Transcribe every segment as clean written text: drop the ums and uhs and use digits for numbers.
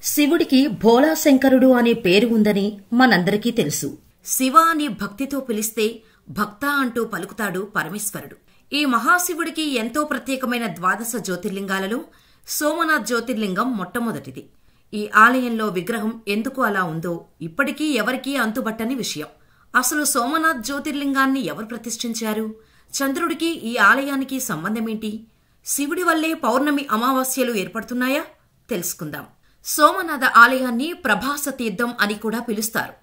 శివుడికి భోళాశంకరుడు అనే పేరు ఉందని మనందరికీ తెలుసు. శివ అని భక్తితో పిలిస్తే భక్త అంటూ పలుకుతాడు పరమేశ్వరుడు. ఈ మహాశివుడికి ఎంతో ప్రత్యేకమైన ద్వాదశ జ్యోతిర్లింగాలలో సోమనాథ్ జ్యోతిర్లింగం మొట్టమొదటిది. ఈ ఆలయంలో విగ్రహం ఎందుకు అలా ఉందో ఇప్పటికీ ఎవరికీ అంతుబట్టని విషయం. అసలు సోమనాథ్ జ్యోతిర్లింగాన్ని ఎవరు ప్రతిష్ఠించారు? చంద్రుడికి ఈ ఆలయానికి సంబంధమేంటి? శివుడి వల్లే పౌర్ణమి అమావాస్యలు ఏర్పడుతున్నాయా? తెలుసుకుందాం. సోమనాథ ఆలయాన్ని ప్రభాస తీర్థం అని కూడా పిలుస్తారు.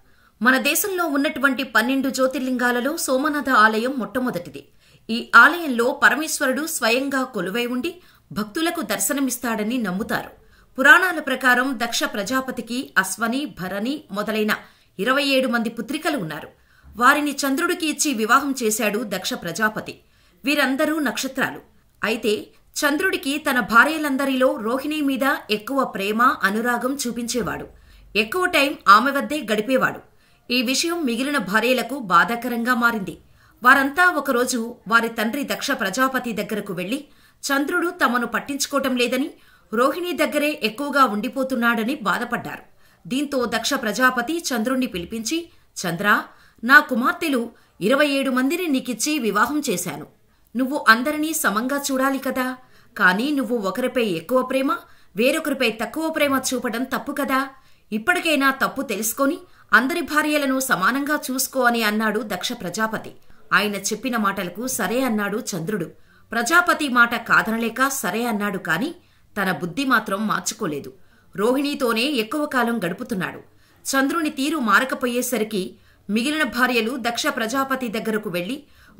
మన దేశంలో ఉన్నటువంటి 12 జ్యోతిర్లింగాలలో సోమనాథ ఆలయం మొట్టమొదటిది. ఈ ఆలయంలో పరమేశ్వరుడు స్వయంగా కొలువై ఉండి భక్తులకు దర్శనమిస్తాడని నమ్ముతారు. పురాణాల ప్రకారం దక్ష ప్రజాపతికి అశ్వని, భరణి మొదలైన 27 మంది పుత్రికలు ఉన్నారు. వారిని చంద్రుడికి ఇచ్చి వివాహం చేశాడు దక్ష ప్రజాపతి. వీరందరూ నక్షత్రాలు. అయితే చంద్రుడికి తన భార్యలందరిలో రోహిణి మీద ఎక్కువ ప్రేమ, అనురాగం చూపించేవాడు. ఎక్కువ టైం ఆమె వద్దే గడిపేవాడు. ఈ విషయం మిగిలిన భార్యలకు బాధాకరంగా మారింది. వారంతా ఒకరోజు వారి తండ్రి దక్ష ప్రజాపతి దగ్గరకు వెళ్లి చంద్రుడు తమను పట్టించుకోవటం లేదని, రోహిణి దగ్గరే ఎక్కువగా ఉండిపోతున్నాడని బాధపడ్డారు. దీంతో దక్ష ప్రజాపతి చంద్రుణ్ణి పిలిపించి, చంద్రా, నా కుమార్తెలు 27 మందిని నీకిచ్చి వివాహం చేశాను. నువ్వు అందరినీ సమంగా చూడాలి కదా. కానీ నువ్వు ఒకరిపై ఎక్కువ ప్రేమ, వేరొకరిపై తక్కువ ప్రేమ చూపడం తప్పు కదా. ఇప్పటికైనా తప్పు తెలుసుకొని అందరి భార్యలను సమానంగా చూసుకో అని అన్నాడు దక్ష ప్రజాపతి. ఆయన చెప్పిన మాటలకు సరే అన్నాడు చంద్రుడు. ప్రజాపతి మాట కాదనలేక సరే అన్నాడు. కాని తన బుద్ధి మాత్రం మార్చుకోలేదు. రోహిణితోనే ఎక్కువ కాలం గడుపుతున్నాడు. చంద్రుని తీరు మారకపోయేసరికి మిగిలిన భార్యలు దక్ష ప్రజాపతి దగ్గరకు వెళ్లి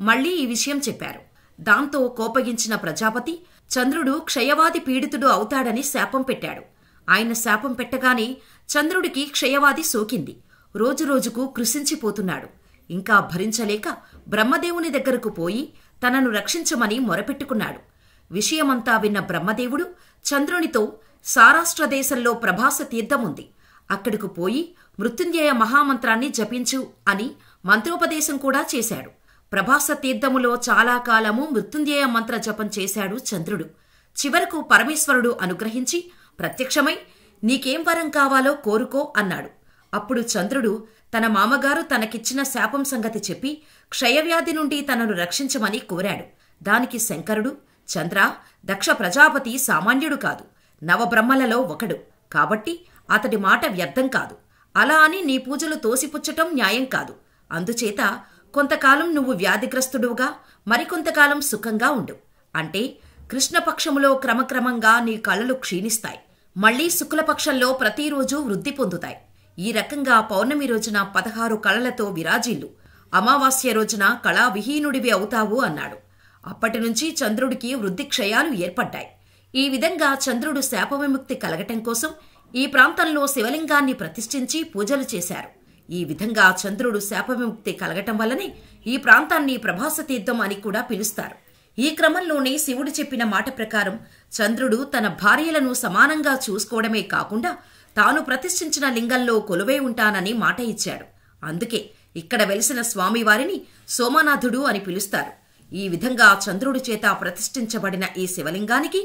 మళ్లీ ఈ విషయం చెప్పారు. దాంతో కోపగించిన ప్రజాపతి చంద్రుడు క్షయవాది పీడితుడు అవుతాడని శాపం పెట్టాడు. ఆయన శాపం పెట్టగానే చంద్రుడికి క్షయవాది సోకింది. రోజురోజుకు కృశించిపోతున్నాడు. ఇంకా భరించలేక బ్రహ్మదేవుని దగ్గరకు పోయి తనను రక్షించమని మొరపెట్టుకున్నాడు. విషయమంతా విన్న బ్రహ్మదేవుడు చంద్రునితో సారాష్ట్ర దేశంలో ప్రభాస తీర్థముంది, అక్కడకు పోయి మృత్యుంజయ మహామంత్రాన్ని జపించు అని మంత్రోపదేశం కూడా చేశాడు. ప్రభాస తీర్థములో చాలా కాలము మృత్యుంజయ మంత్ర జపం చేశాడు చంద్రుడు. చివరకు పరమేశ్వరుడు అనుగ్రహించి ప్రత్యక్షమై నీకేం వరం కావాలో కోరుకో అన్నాడు. అప్పుడు చంద్రుడు తన మామగారు తనకిచ్చిన శాపం సంగతి చెప్పి క్షయవ్యాధి నుండి తనను రక్షించమని కోరాడు. దానికి శంకరుడు, చంద్రా, దక్ష ప్రజాపతి సామాన్యుడు కాదు, నవబ్రహ్మలలో ఒకడు. కాబట్టి అతడి మాట వ్యర్థం కాదు. అలా అని నీ పూజలు తోసిపుచ్చటం న్యాయం కాదు. అందుచేత కొంతకాలం నువ్వు వ్యాధిగ్రస్తుడుగా, మరికొంతకాలం సుఖంగా ఉండు. అంటే కృష్ణపక్షములో క్రమక్రమంగా నీ కళలు క్షీణిస్తాయి, మళ్లీ శుక్లపక్షంలో ప్రతిరోజు వృద్ధి పొందుతాయి. ఈ రకంగా పౌర్ణమి రోజున 16 కళలతో విరాజిల్లు, అమావాస్య రోజున కళావిహీనుడివి అవుతావు అన్నాడు. అప్పటినుంచి చంద్రుడికి వృద్ధి క్షయాలు ఏర్పడ్డాయి. ఈ విధంగా చంద్రుడు శాపవిముక్తి కలగటం కోసం ఈ ప్రాంతంలో శివలింగాన్ని ప్రతిష్ఠించి పూజలు చేశారు. ఈ విధంగా చంద్రుడు శాపవిముక్తి కలగటం వల్లనే ఈ ప్రాంతాన్ని ప్రభాస తీర్థం అని కూడా పిలుస్తారు. ఈ క్రమంలోనే శివుడు చెప్పిన మాట ప్రకారం చంద్రుడు తన భార్యలను సమానంగా చూసుకోవడమే కాకుండా తాను ప్రతిష్ఠించిన లింగంలో కొలువై ఉంటానని మాట ఇచ్చాడు. అందుకే ఇక్కడ వెలిసిన స్వామివారిని సోమనాథుడు అని పిలుస్తారు. ఈ విధంగా చంద్రుడి చేత ప్రతిష్ఠించబడిన ఈ శివలింగానికి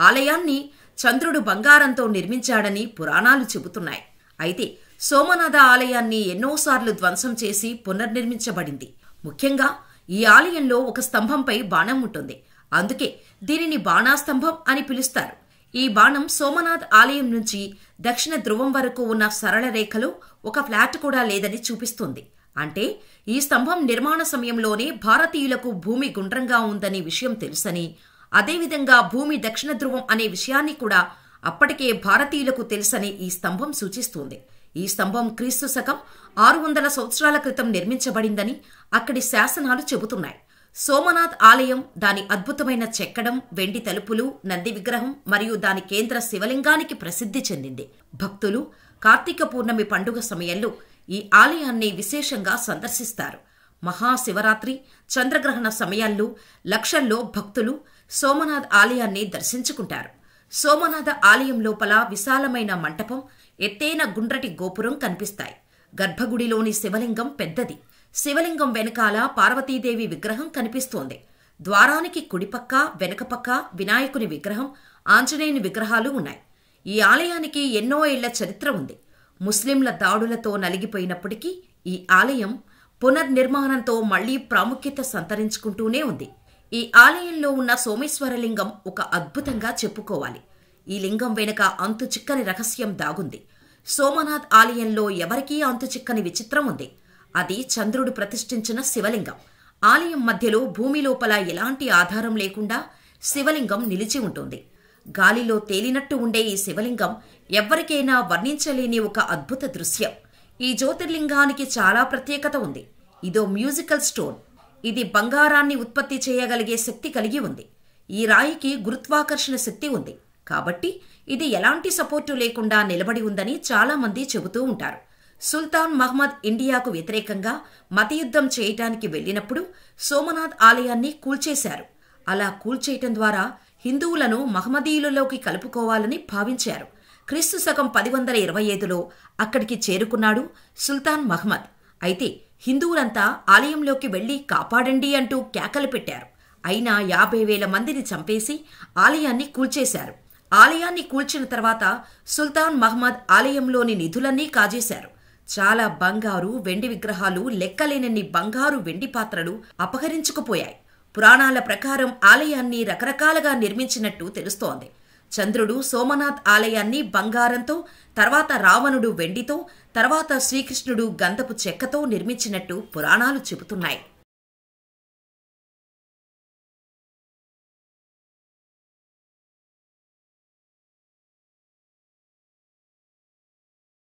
ఆలయాన్ని చంద్రుడు బంగారంతో నిర్మించాడని పురాణాలు చెబుతున్నాయి. అయితే సోమనాథ ఆలయాన్ని ఎన్నోసార్లు ధ్వంసం చేసి పునర్నిర్మించబడింది. ముఖ్యంగా ఈ ఆలయంలో ఒక స్తంభంపై బాణం ఉంటుంది. అందుకే దీనిని బాణాస్తంభం అని పిలుస్తారు. ఈ బాణం సోమనాథ్ ఆలయం నుంచి దక్షిణ ధ్రువం వరకు ఉన్న సరళ రేఖలో ఒక ఫ్లాట్ కూడా లేదని చూపిస్తుంది. అంటే ఈ స్తంభం నిర్మాణ సమయంలోనే భారతీయులకు భూమి గుండ్రంగా ఉందని విషయం తెలుసని, అదేవిధంగా భూమి దక్షిణ ధ్రువం అనే విషయాన్ని కూడా అప్పటికే భారతీయులకు తెలుసని ఈ స్తంభం సూచిస్తుంది. ఈ స్తంభం క్రీస్తు శకం 600 సంవత్సరాల క్రితం నిర్మించబడిందని అక్కడి శాసనాలు చెబుతున్నాయి. సోమనాథ్ ఆలయం దాని అద్భుతమైన చెక్కడం, వెండి తలుపులు, నంది విగ్రహం మరియు దాని కేంద్ర శివలింగానికి ప్రసిద్ధి చెందింది. భక్తులు కార్తీక పూర్ణమి పండుగ సమయంలో ఈ ఆలయాన్ని విశేషంగా సందర్శిస్తారు. మహాశివరాత్రి, చంద్రగ్రహణ సమయాల్లో లక్షల్లో భక్తులు సోమనాథ్ ఆలయాన్ని దర్శించుకుంటారు. సోమనాథ ఆలయం లోపల విశాలమైన మంటపం, ఎత్తైన గుండ్రటి గోపురం కనిపిస్తాయి. గర్భగుడిలోని శివలింగం పెద్దది. శివలింగం వెనకాల పార్వతీదేవి విగ్రహం కనిపిస్తోంది. ద్వారానికి కుడిపక్క, వెనకపక్క వినాయకుని విగ్రహం, ఆంజనేయుని విగ్రహాలు ఉన్నాయి. ఈ ఆలయానికి ఎన్నో ఏళ్ల చరిత్ర ఉంది. ముస్లింల దాడులతో నలిగిపోయినప్పటికీ ఈ ఆలయం పునర్నిర్మాణంతో మళ్లీ ప్రాముఖ్యత సంతరించుకుంటూనే ఉంది. ఈ ఆలయంలో ఉన్న సోమేశ్వరలింగం ఒక అద్భుతంగా చెప్పుకోవాలి. ఈ లింగం వెనుక అంతుచిక్కని రహస్యం దాగుంది. సోమనాథ్ ఆలయంలో ఎవరికీ అంతుచిక్కని విచిత్రం ఉంది. అది చంద్రుడు ప్రతిష్ఠించిన శివలింగం. ఆలయం మధ్యలో భూమి లోపల ఎలాంటి ఆధారం లేకుండా శివలింగం నిలిచి ఉంటుంది. గాలిలో తేలినట్టు ఉండే ఈ శివలింగం ఎవ్వరికైనా వర్ణించలేని ఒక అద్భుత దృశ్యం. ఈ జ్యోతిర్లింగానికి చాలా ప్రత్యేకత ఉంది. ఇదో మ్యూజికల్ స్టోన్. ఇది బంగారాన్ని ఉత్పత్తి చేయగలిగే శక్తి కలిగి ఉంది. ఈ రాయికి గురుత్వాకర్షణ శక్తి ఉంది. కాబట్టి ఇది ఎలాంటి సపోర్టు లేకుండా నిలబడి ఉందని చాలా మంది చెబుతూ ఉంటారు. సుల్తాన్ మహ్మద్ ఇండియాకు వ్యతిరేకంగా మతయుద్ధం చేయటానికి వెళ్లినప్పుడు సోమనాథ్ ఆలయాన్ని కూల్చేశారు. అలా కూల్చేయటం ద్వారా హిందువులను మహమ్మదీయులలోకి కలుపుకోవాలని భావించారు. క్రీస్తు శకం 1025లో అక్కడికి చేరుకున్నాడు సుల్తాన్ మహ్మద్. అయితే హిందువులంతా ఆలయంలోకి వెళ్లి కాపాడండి అంటూ కేకలు పెట్టారు. అయినా 50,000 మందిని చంపేసి ఆలయాన్ని కూల్చేశారు. ఆలయాన్ని కూల్చిన తర్వాత సుల్తాన్ మహ్మద్ ఆలయంలోని నిధులన్నీ కాజేశారు. చాలా బంగారు, వెండి విగ్రహాలు, లెక్కలేనన్ని బంగారు, వెండి పాత్రలు అపహరించుకుపోయాయి. పురాణాల ప్రకారం ఆలయాన్ని రకరకాలుగా నిర్మించినట్టు తెలుస్తోంది. చంద్రుడు సోమనాథ్ ఆలయాన్ని బంగారంతో, తర్వాత రావణుడు వెండితో, తర్వాత శ్రీకృష్ణుడు గంధపు చెక్కతో నిర్మించినట్టు పురాణాలు చెబుతున్నాయి.